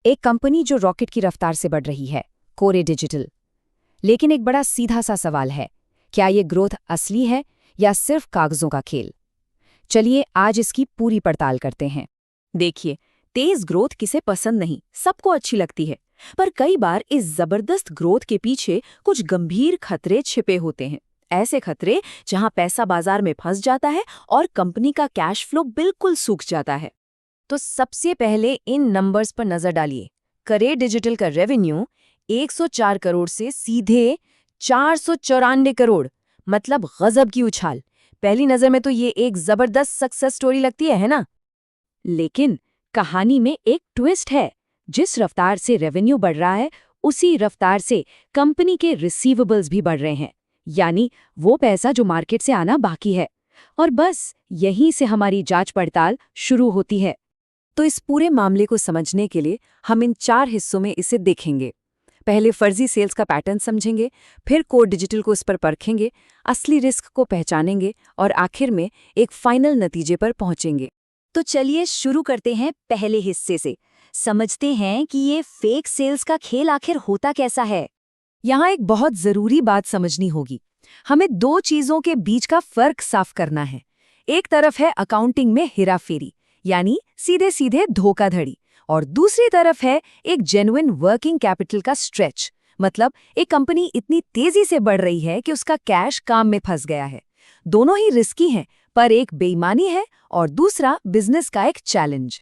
एक कंपनी जो रॉकेट की रफ्तार से बढ़ रही है, कोरे डिजिटल। लेकिन एक बड़ा सीधा सा सवाल है, क्या ये ग्रोथ असली है या सिर्फ कागजों का खेल? चलिए आज इसकी पूरी पड़ताल करते हैं। देखिए, तेज ग्रोथ किसे पसंद नहीं, सबको अच्छी लगती है। पर कई बार इस जबरदस्त ग्रोथ के पीछे कुछ गंभीर खतरे छिपे होते हैं। ऐसे खतरे जहां पैसा बाजार में फंस जाता है और कंपनी का कैश फ्लो बिल्कुल सूख जाता है। तो सबसे पहले इन नंबर्स पर नजर डालिए। करे डिजिटल का रेवेन्यू 104 करोड़ से सीधे 494 करोड़, मतलब गजब की उछाल। पहली नजर में तो ये एक जबरदस्त सक्सेस स्टोरी लगती है ना? लेकिन कहानी में एक ट्विस्ट है। जिस रफ्तार से रेवेन्यू बढ़ रहा है, उसी रफ्तार से कंपनी के रिसीवेबल्स भी बढ़ रहे हैं, यानी वो पैसा जो मार्केट से आना बाकी है। और बस यहीं से हमारी जांच पड़ताल शुरू होती है। तो इस पूरे मामले को समझने के लिए हम इन 4 हिस्सों में इसे देखेंगे। पहले फर्जी सेल्स का पैटर्न समझेंगे, फिर कोर डिजिटल को इस पर परखेंगे, असली रिस्क को पहचानेंगे और आखिर में एक फाइनल नतीजे पर पहुंचेंगे। तो चलिए शुरू करते हैं पहले हिस्से से। समझते हैं कि ये फेक सेल्स का खेल आखिर होता कैसा है। यहाँ एक बहुत जरूरी बात समझनी होगी। हमें 2 चीजों के बीच का फर्क साफ करना है। एक तरफ है अकाउंटिंग में हेराफेरी, यानी सीधे सीधे धोखाधड़ी, और दूसरी तरफ है एक जेन्युइन वर्किंग कैपिटल का स्ट्रेच, मतलब एक कंपनी इतनी तेजी से बढ़ रही है कि उसका कैश काम में फंस गया है। दोनों ही रिस्की हैं, पर एक बेईमानी है और दूसरा बिजनेस का एक चैलेंज।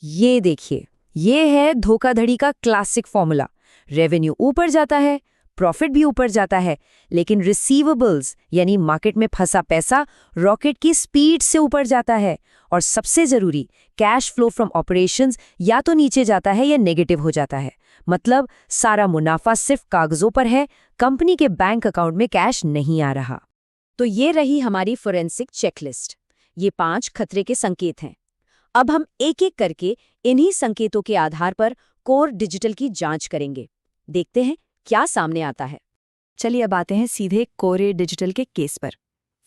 ये देखिए, ये है धोखाधड़ी का क्लासिक फॉर्मूला। रेवेन्यू ऊपर जाता है, प्रॉफिट भी ऊपर जाता है, लेकिन रिसीवेबल्स यानी मार्केट में फंसा पैसा रॉकेट की स्पीड से ऊपर जाता है। और सबसे जरूरी, कैश फ्लो फ्रॉम ऑपरेशंस या तो नीचे जाता है या नेगेटिव हो जाता है। मतलब सारा मुनाफा सिर्फ कागजों पर है, कंपनी के बैंक अकाउंट में कैश नहीं आ रहा। तो ये रही हमारी फोरेंसिक चेकलिस्ट। ये 5 खतरे के संकेत हैं। अब हम एक एक करके इन्हीं संकेतों के आधार पर कोर डिजिटल की जांच करेंगे। देखते हैं क्या सामने आता है। चलिए अब आते हैं सीधे कोरे डिजिटल के केस पर।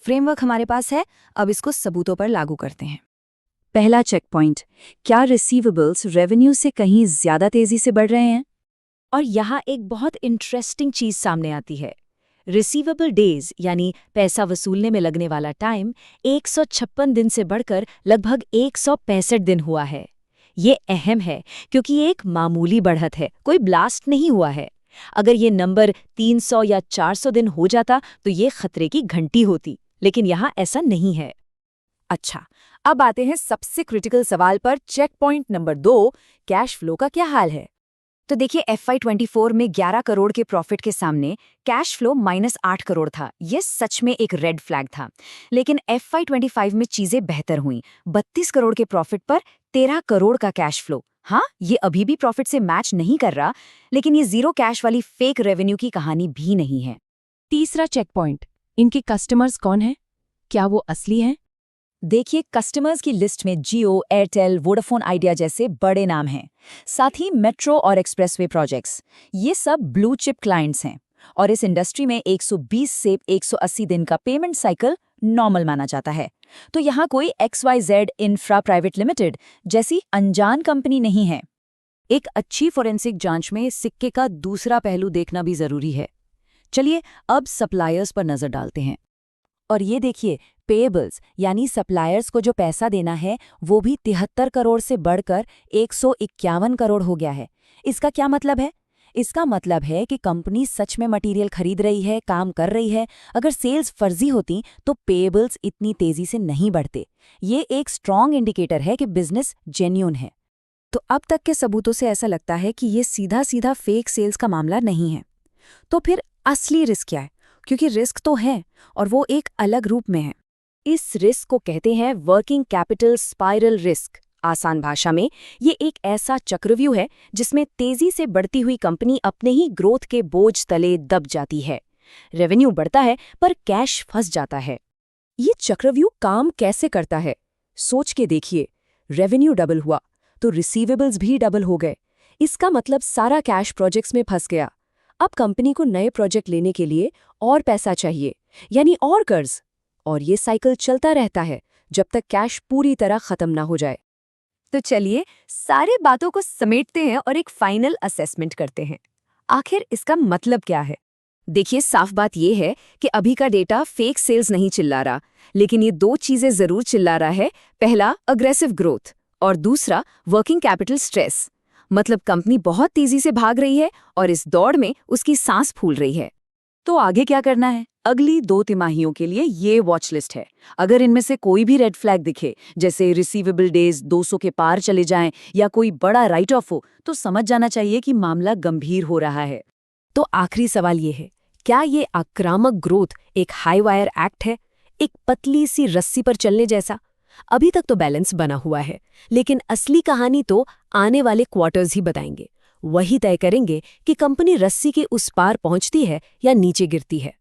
फ्रेमवर्क हमारे पास है, अब इसको सबूतों पर लागू करते हैं। पहला चेक पॉइंट, क्या रिसीवेबल्स रेवेन्यू से कहीं ज्यादा तेजी से बढ़ रहे हैं? और यहाँ एक बहुत इंटरेस्टिंग चीज सामने आती है। रिसीवेबल डेज यानी पैसा वसूलने में लगने वाला टाइम 156 दिन से बढ़कर लगभग 165 दिन हुआ है। ये अहम है क्योंकि ये एक मामूली बढ़त है, कोई ब्लास्ट नहीं हुआ है। अगर ये नंबर 300 या 400 दिन हो जाता तो ये खतरे की घंटी होती, लेकिन यहाँ ऐसा नहीं है। अच्छा, अब आते हैं सबसे क्रिटिकल सवाल पर। Check point number 2, cash flow का क्या हाल है? तो देखिए, FY24 में 11 करोड़ के प्रॉफिट के सामने कैश फ्लो -8 करोड़ था। ये सच में एक रेड फ्लैग था। लेकिन FY25 में चीजें बेहतर हुईं। 32 करोड़ के प्रॉफिट पर 13 करोड़ का कैश फ्लो। हाँ, ये अभी भी प्रॉफिट से मैच नहीं कर रहा, लेकिन ये जीरो कैश वाली फेक रेवेन्यू की कहानी भी नहीं है। तीसरा चेक पॉइंट, इनके कस्टमर्स कौन हैं? क्या वो असली हैं? देखिए, कस्टमर्स की लिस्ट में जियो, एयरटेल, वोडाफोन आइडिया जैसे बड़े नाम हैं। साथ ही मेट्रो और एक्सप्रेसवे प्रोजेक्ट्स, ये सब ब्लू चिप क्लाइंट्स हैं। और इस इंडस्ट्री में 120 से 180 दिन का पेमेंट साइकिल नॉर्मल माना जाता है। तो यहाँ कोई XYZ इंफ्रा प्राइवेट लिमिटेड जैसी अनजान कंपनी नहीं है। एक अच्छी फोरेंसिक जांच में सिक्के का दूसरा पहलू देखना भी जरूरी है। चलिए अब सप्लायर्स पर नजर डालते हैं। और ये देखिए, पेएबल्स यानी सप्लायर्स को जो पैसा देना है वो भी 73 करोड़ से बढ़कर 151 करोड़ हो गया है। इसका क्या मतलब है? इसका मतलब है कि कंपनी सच में मटेरियल खरीद रही है, काम कर रही है। अगर सेल्स फर्जी होती तो पेएबल्स इतनी तेजी से नहीं बढ़ते। ये एक स्ट्रॉन्ग इंडिकेटर है कि बिजनेस जेन्युइन है। तो अब तक के सबूतों से ऐसा लगता है कि ये सीधा सीधा फेक सेल्स का मामला नहीं है। तो फिर असली रिस्क क्या है? क्योंकि रिस्क तो है, और वो एक अलग रूप में है। इस रिस्क को कहते हैं वर्किंग कैपिटल स्पाइरल रिस्क। आसान भाषा में ये एक ऐसा चक्रव्यूह है जिसमें तेजी से बढ़ती हुई कंपनी अपने ही ग्रोथ के बोझ तले दब जाती है। रेवेन्यू बढ़ता है पर कैश फंस जाता है। ये चक्रव्यूह काम कैसे करता है? सोच के देखिए, रेवेन्यू डबल हुआ तो रिसीवेबल्स भी डबल हो गए। इसका मतलब सारा कैश प्रोजेक्ट्स में फंस गया। अब कंपनी को नए प्रोजेक्ट लेने के लिए और पैसा चाहिए, यानी और कर्ज। और ये साइकिल चलता रहता है जब तक कैश पूरी तरह खत्म ना हो जाए। तो चलिए सारी बातों को समेटते हैं और एक फाइनल असेसमेंट करते हैं। आखिर इसका मतलब क्या है? देखिए, साफ बात यह है कि अभी का डेटा फेक सेल्स नहीं चिल्ला रहा, लेकिन ये दो चीजें जरूर चिल्ला रहा है। पहला, अग्रेसिव ग्रोथ, और दूसरा, वर्किंग कैपिटल स्ट्रेस। मतलब कंपनी बहुत तेजी से भाग रही है और इस दौड़ में उसकी सांस फूल रही है। तो आगे क्या करना है? अगली 2 तिमाहियों के लिए ये वॉच लिस्ट है। अगर इनमें से कोई भी रेड फ्लैग दिखे, जैसे रिसीवेबल डेज 200 के पार चले जाएं या कोई बड़ा राइट ऑफ हो, तो समझ जाना चाहिए कि मामला गंभीर हो रहा है। तो आखिरी सवाल ये है, क्या ये आक्रामक ग्रोथ एक हाई वायर एक्ट है, एक पतली सी रस्सी पर चलने जैसा? अभी तक तो बैलेंस बना हुआ है, लेकिन असली कहानी तो आने वाले क्वार्टर्स ही बताएंगे। वही तय करेंगे कि कंपनी रस्सी के उस पार पहुंचती है या नीचे गिरती है।